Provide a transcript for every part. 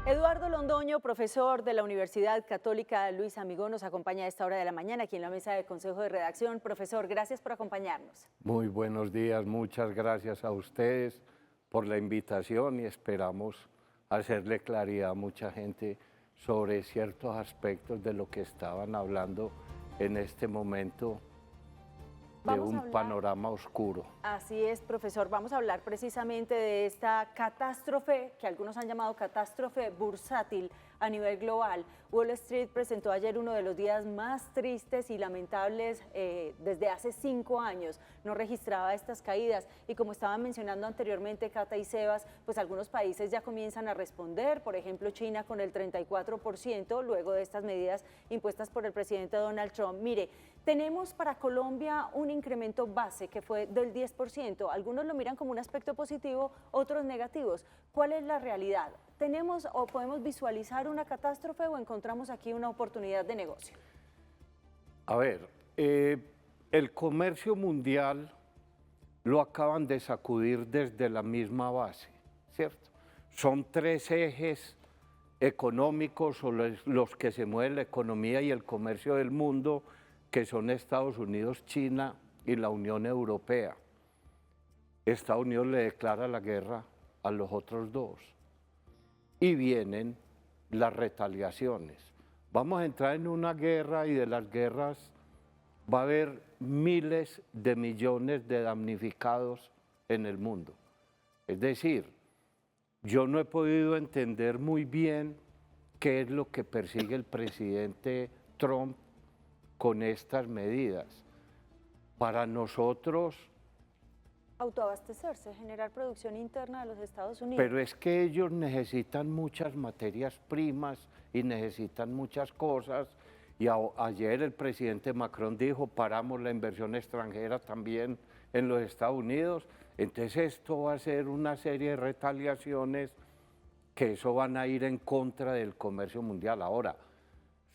Eduardo Londoño, profesor de la Universidad Católica Luis Amigó, nos acompaña a esta hora de la mañana aquí en la mesa de Consejo de Redacción. Profesor, gracias por acompañarnos. Muy buenos días, muchas gracias a ustedes por la invitación y esperamos hacerle claridad a mucha gente sobre ciertos aspectos de lo que estaban hablando en este momento de un panorama oscuro. Así es, profesor. Vamos a hablar precisamente de esta catástrofe que algunos han llamado catástrofe bursátil a nivel global. Wall Street presentó ayer uno de los días más tristes y lamentables desde hace 5 años. No registraba estas caídas y como estaban mencionando anteriormente Cata y Sebas, pues algunos países ya comienzan a responder. Por ejemplo, China con el 34% luego de estas medidas impuestas por el presidente Donald Trump. Mire, tenemos para Colombia un incremento base que fue del 10%. Algunos lo miran como un aspecto positivo, otros negativos. ¿Cuál es la realidad? ¿Tenemos o podemos visualizar una catástrofe o encontramos aquí una oportunidad de negocio? A ver, el comercio mundial lo acaban de sacudir desde la misma base, ¿cierto? Son 3 ejes económicos o los que se mueven la economía y el comercio del mundo, que son Estados Unidos, China y la Unión Europea. Estados Unidos le declara la guerra a los otros 2 y vienen las retaliaciones. Vamos a entrar en una guerra y de las guerras va a haber miles de millones de damnificados en el mundo. Es decir, yo no he podido entender muy bien qué es lo que persigue el presidente Trump con estas medidas. Para nosotros... Autoabastecerse, generar producción interna de los Estados Unidos. Pero es que ellos necesitan muchas materias primas y necesitan muchas cosas. Y ayer el presidente Macron dijo, paramos la inversión extranjera también en los Estados Unidos. Entonces esto va a ser una serie de retaliaciones que eso van a ir en contra del comercio mundial. Ahora,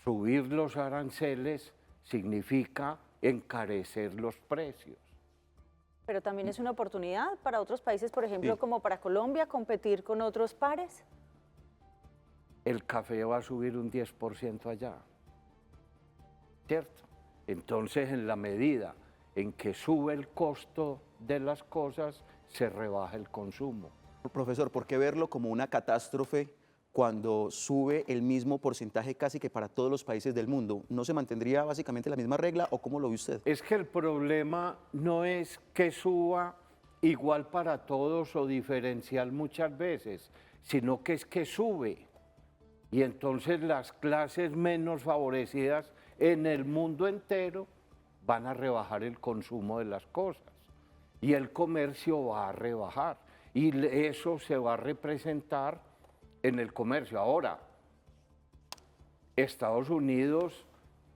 subir los aranceles significa encarecer los precios. Pero también es una oportunidad para otros países, por ejemplo, como para Colombia, competir con otros pares. El café va a subir un 10% allá, ¿cierto? Entonces, en la medida en que sube el costo de las cosas, se rebaja el consumo. Profesor, ¿por qué verlo como una catástrofe cuando sube el mismo porcentaje casi que para todos los países del mundo? ¿No se mantendría básicamente la misma regla o cómo lo ve usted? Es que el problema no es que suba igual para todos o diferencial muchas veces, sino que es que sube. Y entonces las clases menos favorecidas en el mundo entero van a rebajar el consumo de las cosas y el comercio va a rebajar y eso se va a representar en el comercio. Ahora, Estados Unidos,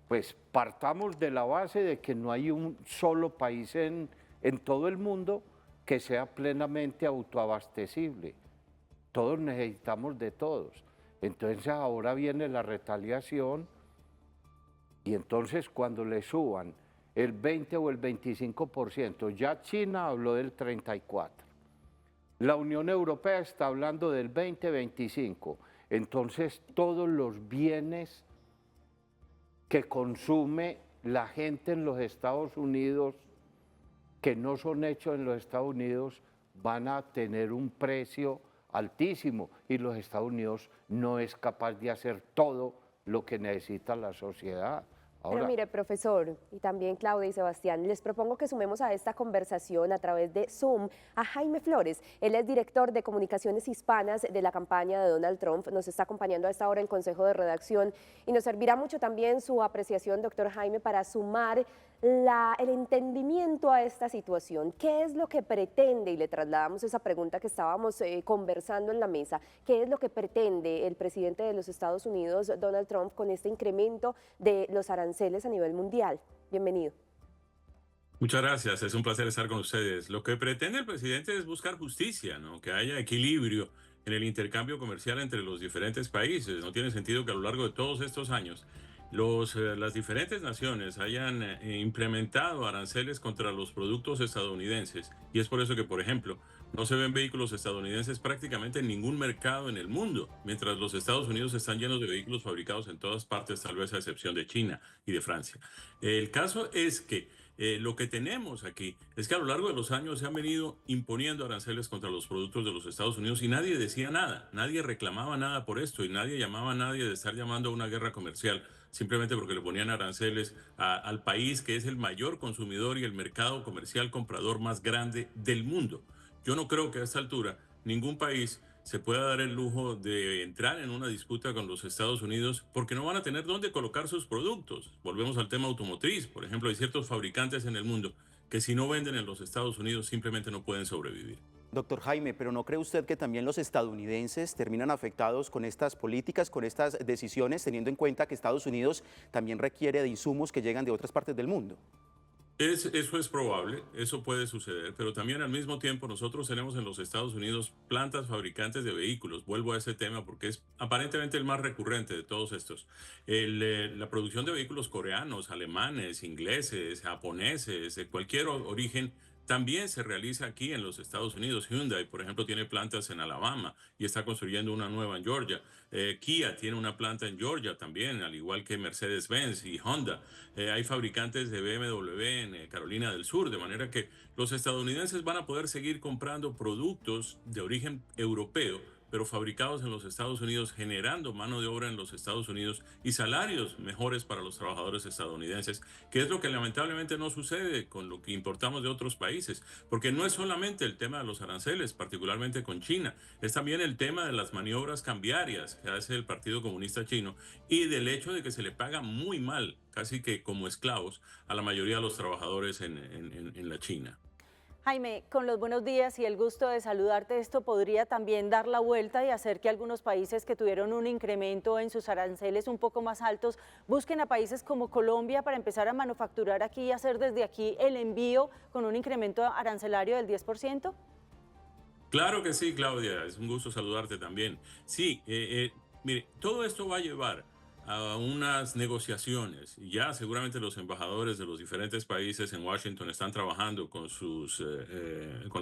pues partamos de la base de que no hay un solo país en todo el mundo que sea plenamente autoabastecible. Todos necesitamos de todos. Entonces ahora viene la retaliación y entonces cuando le suban el 20 o el 25%, ya China habló del 34%. La Unión Europea está hablando del 20-25%. Entonces, todos los bienes que consume la gente en los Estados Unidos, que no son hechos en los Estados Unidos, van a tener un precio altísimo y los Estados Unidos no es capaz de hacer todo lo que necesita la sociedad. Ahora, pero mire, profesor, y también Claudia y Sebastián, les propongo que sumemos a esta conversación a través de Zoom a Jaime Flores. Él es director de Comunicaciones Hispanas de la campaña de Donald Trump. Nos está acompañando a esta hora en Consejo de Redacción y nos servirá mucho también su apreciación, doctor Jaime, para sumar el entendimiento a esta situación. ¿Qué es lo que pretende? Y le trasladamos esa pregunta que estábamos conversando en la mesa. ¿Qué es lo que pretende el presidente de los Estados Unidos, Donald Trump, con este incremento de los aranceles a nivel mundial? Bienvenido. Muchas gracias, es un placer estar con ustedes. Lo que pretende el presidente es buscar justicia, ¿no? Que haya equilibrio en el intercambio comercial entre los diferentes países. No tiene sentido que a lo largo de todos estos años las diferentes naciones hayan implementado aranceles contra los productos estadounidenses. Y es por eso que, por ejemplo, no se ven vehículos estadounidenses prácticamente en ningún mercado en el mundo, mientras los Estados Unidos están llenos de vehículos fabricados en todas partes, tal vez a excepción de China y de Francia. El caso es que lo que tenemos aquí es que a lo largo de los años se han venido imponiendo aranceles contra los productos de los Estados Unidos y nadie decía nada, nadie reclamaba nada por esto y nadie llamaba a nadie de estar llamando a una guerra comercial simplemente porque le ponían aranceles al país que es el mayor consumidor y el mercado comercial comprador más grande del mundo. Yo no creo que a esta altura ningún país se pueda dar el lujo de entrar en una disputa con los Estados Unidos porque no van a tener dónde colocar sus productos. Volvemos al tema automotriz. Por ejemplo, hay ciertos fabricantes en el mundo que si no venden en los Estados Unidos simplemente no pueden sobrevivir. Doctor Jaime, pero ¿no cree usted que también los estadounidenses terminan afectados con estas políticas, con estas decisiones, teniendo en cuenta que Estados Unidos también requiere de insumos que llegan de otras partes del mundo? Eso es probable, eso puede suceder, pero también al mismo tiempo nosotros tenemos en los Estados Unidos plantas fabricantes de vehículos. Vuelvo a ese tema porque es aparentemente el más recurrente de todos estos. La producción de vehículos coreanos, alemanes, ingleses, japoneses, de cualquier origen, también se realiza aquí en los Estados Unidos. Hyundai, por ejemplo, tiene plantas en Alabama y está construyendo una nueva en Georgia. Kia tiene una planta en Georgia también, al igual que Mercedes-Benz y Honda. Hay fabricantes de BMW en Carolina del Sur, de manera que los estadounidenses van a poder seguir comprando productos de origen europeo, pero fabricados en los Estados Unidos, generando mano de obra en los Estados Unidos y salarios mejores para los trabajadores estadounidenses, que es lo que lamentablemente no sucede con lo que importamos de otros países, porque no es solamente el tema de los aranceles, particularmente con China, es también el tema de las maniobras cambiarias que hace el Partido Comunista Chino y del hecho de que se le paga muy mal, casi que como esclavos, a la mayoría de los trabajadores en la China. Jaime, con los buenos días y el gusto de saludarte, esto podría también dar la vuelta y hacer que algunos países que tuvieron un incremento en sus aranceles un poco más altos busquen a países como Colombia para empezar a manufacturar aquí y hacer desde aquí el envío con un incremento arancelario del 10%. Claro que sí, Claudia, es un gusto saludarte también. Sí, mire, todo esto va a llevar a unas negociaciones. Ya seguramente los embajadores de los diferentes países en Washington están trabajando con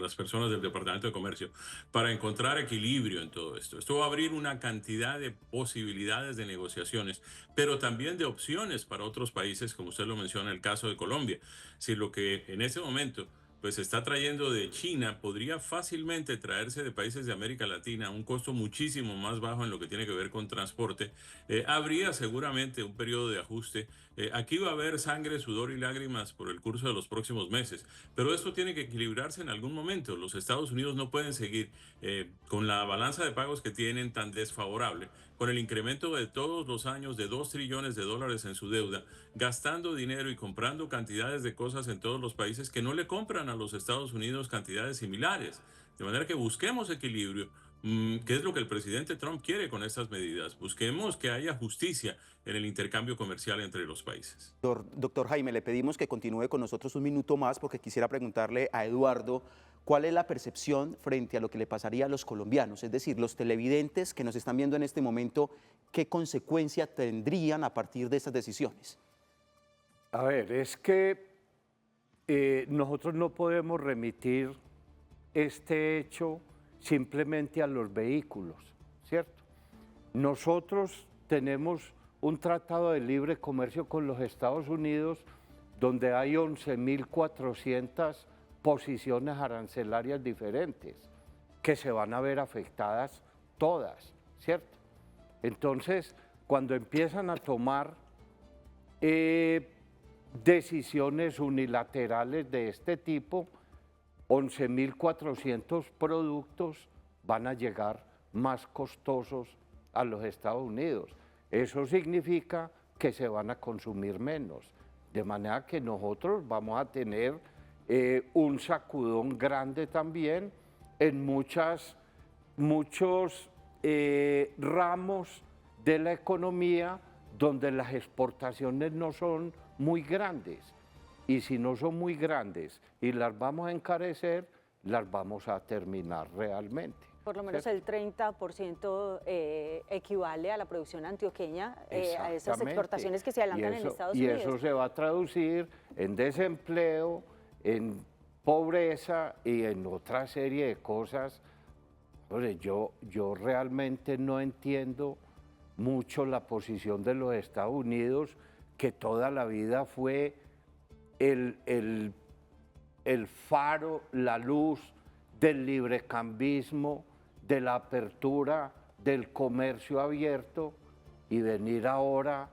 las personas del Departamento de Comercio para encontrar equilibrio en todo esto. Esto va a abrir una cantidad de posibilidades de negociaciones, pero también de opciones para otros países, como usted lo menciona, el caso de Colombia. Si lo que en este momento pues se está trayendo de China, podría fácilmente traerse de países de América Latina a un costo muchísimo más bajo en lo que tiene que ver con transporte. Habría seguramente un periodo de ajuste. Aquí va a haber sangre, sudor y lágrimas por el curso de los próximos meses, pero esto tiene que equilibrarse en algún momento. Los Estados Unidos no pueden seguir con la balanza de pagos que tienen tan desfavorable, con el incremento de todos los años de 2 trillones de dólares en su deuda, gastando dinero y comprando cantidades de cosas en todos los países que no le compran a los Estados Unidos cantidades similares. De manera que busquemos equilibrio, que es lo que el presidente Trump quiere con estas medidas. Busquemos que haya justicia en el intercambio comercial entre los países. Doctor Jaime, le pedimos que continúe con nosotros un minuto más porque quisiera preguntarle a Eduardo cuál es la percepción frente a lo que le pasaría a los colombianos, es decir, los televidentes que nos están viendo en este momento, ¿qué consecuencia tendrían a partir de estas decisiones? A ver, es que nosotros no podemos remitir este hecho simplemente a los vehículos, ¿cierto? Nosotros tenemos un tratado de libre comercio con los Estados Unidos donde hay 11.400 posiciones arancelarias diferentes que se van a ver afectadas todas, ¿cierto? Entonces, cuando empiezan a tomar decisiones unilaterales de este tipo, 11.400 productos van a llegar más costosos a los Estados Unidos. Eso significa que se van a consumir menos, de manera que nosotros vamos a tener un sacudón grande también en muchos ramos de la economía donde las exportaciones no son muy grandes. Y si no son muy grandes y las vamos a encarecer, las vamos a terminar realmente. Por lo menos ¿cierto? el 30% equivale a la producción antioqueña, a esas Exactamente. exportaciones que se adelantan en Estados y Unidos. eso se va a traducir en desempleo, en pobreza y en otra serie de cosas. Hombre, yo realmente no entiendo mucho la posición de los Estados Unidos, que toda la vida fue el faro, la luz del librecambismo, de la apertura, del comercio abierto, y venir ahora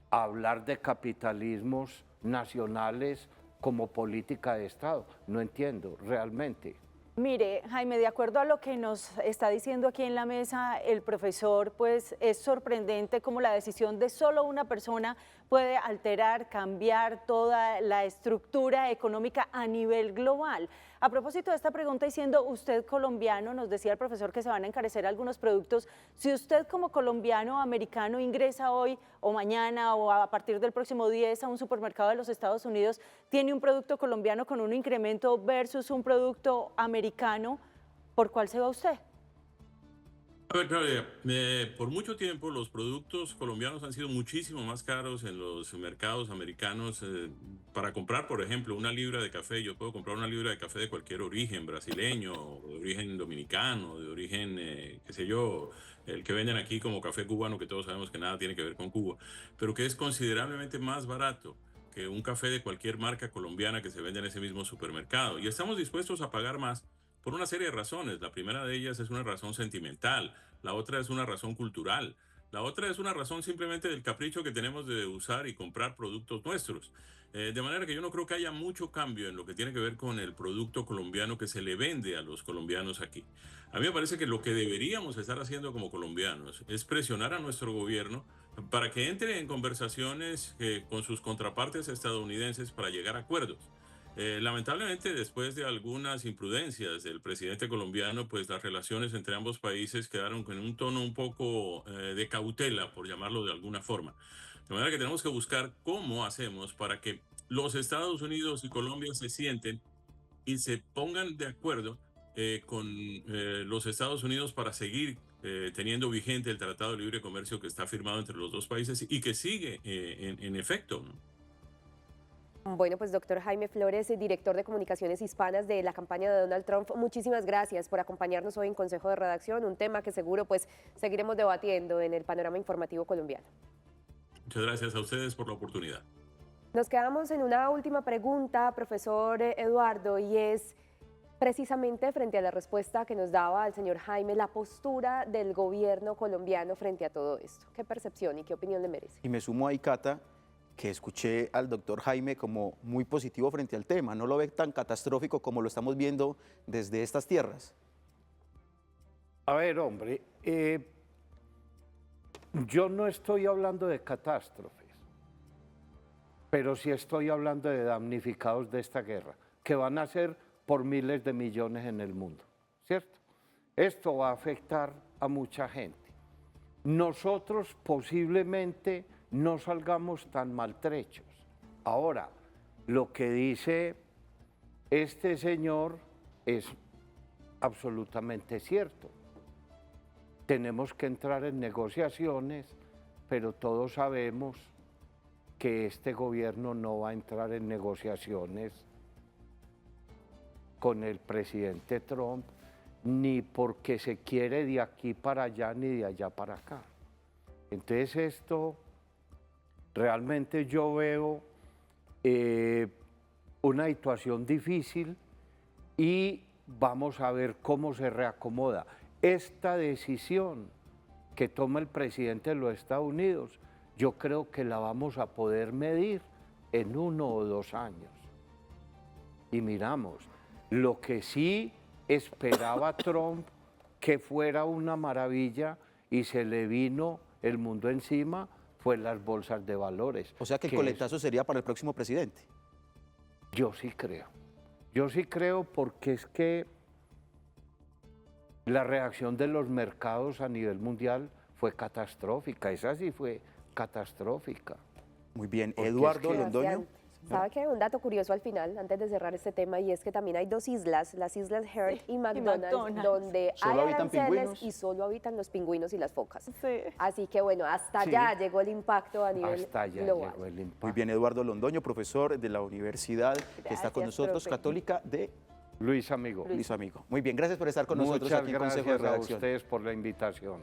a hablar de capitalismos nacionales como política de Estado. No entiendo realmente. Mire, Jaime, de acuerdo a lo que nos está diciendo aquí en la mesa el profesor, pues es sorprendente cómo la decisión de solo una persona puede alterar, cambiar toda la estructura económica a nivel global. A propósito de esta pregunta, y siendo usted colombiano, nos decía el profesor que se van a encarecer algunos productos. Si usted como colombiano o americano ingresa hoy o mañana o a partir del próximo 10 a un supermercado de los Estados Unidos, tiene un producto colombiano con un incremento versus un producto americano, ¿por cuál se va usted? A ver, Claudia, por mucho tiempo los productos colombianos han sido muchísimo más caros en los mercados americanos. Para comprar, por ejemplo, una libra de café, yo puedo comprar una libra de café de cualquier origen, brasileño, de origen dominicano, de origen, qué sé yo, el que venden aquí como café cubano, que todos sabemos que nada tiene que ver con Cuba, pero que es considerablemente más barato que un café de cualquier marca colombiana que se vende en ese mismo supermercado. Y estamos dispuestos a pagar más por una serie de razones. La primera de ellas es una razón sentimental, la otra es una razón cultural, la otra es una razón simplemente del capricho que tenemos de usar y comprar productos nuestros. De manera que yo no creo que haya mucho cambio en lo que tiene que ver con el producto colombiano que se le vende a los colombianos aquí. A mí me parece que lo que deberíamos estar haciendo como colombianos es presionar a nuestro gobierno para que entre en conversaciones con sus contrapartes estadounidenses para llegar a acuerdos. Lamentablemente, después de algunas imprudencias del presidente colombiano, pues las relaciones entre ambos países quedaron con un tono un poco de cautela, por llamarlo de alguna forma. De manera que tenemos que buscar cómo hacemos para que los Estados Unidos y Colombia se sienten y se pongan de acuerdo con los Estados Unidos para seguir teniendo vigente el Tratado de Libre Comercio que está firmado entre los dos países y que sigue en efecto, ¿no? Bueno, pues doctor Jaime Flores, director de Comunicaciones Hispanas de la campaña de Donald Trump, muchísimas gracias por acompañarnos hoy en Consejo de Redacción, un tema que seguro pues seguiremos debatiendo en el panorama informativo colombiano. Muchas gracias a ustedes por la oportunidad. Nos quedamos en una última pregunta, profesor Eduardo, y es precisamente frente a la respuesta que nos daba el señor Jaime, la postura del gobierno colombiano frente a todo esto. ¿Qué percepción y qué opinión le merece? Y me sumo a Cata, que escuché al doctor Jaime como muy positivo frente al tema. ¿No lo ve tan catastrófico como lo estamos viendo desde estas tierras? A ver, hombre, yo no estoy hablando de catástrofes, pero sí estoy hablando de damnificados de esta guerra, que van a ser por miles de millones en el mundo, ¿cierto? Esto va a afectar a mucha gente. Nosotros posiblemente no salgamos tan maltrechos. Ahora, lo que dice este señor es absolutamente cierto. Tenemos que entrar en negociaciones, pero todos sabemos que este gobierno no va a entrar en negociaciones con el presidente Trump, ni porque se quiere de aquí para allá, ni de allá para acá. Entonces esto, realmente yo veo una situación difícil y vamos a ver cómo se reacomoda. Esta decisión que toma el presidente de los Estados Unidos, yo creo que la vamos a poder medir en 1 o 2 años. Y miramos, lo que sí esperaba Trump que fuera una maravilla y se le vino el mundo encima, fue las bolsas de valores. O sea que el coletazo sería para el próximo presidente. Yo sí creo porque es que la reacción de los mercados a nivel mundial fue catastrófica, esa sí fue catastrófica. Muy bien, Porque Eduardo es que- Londoño. ¿Sabe qué? Un dato curioso al final, antes de cerrar este tema, y es que también hay dos islas, las islas Heard y McDonald, donde ¿Solo hay habitan aranceles pingüinos? y solo habitan los pingüinos y las focas. Sí. Así que bueno, hasta Sí. allá llegó el impacto a nivel Hasta allá global. llegó el impacto. Muy bien, Eduardo Londoño, profesor de la universidad que está con Gracias, nosotros, profe. Católica de Luis Amigo. Luis Amigo. Muy bien, gracias por estar con nosotros Muchas aquí en Consejo de gracias a Redacción. ustedes por la invitación.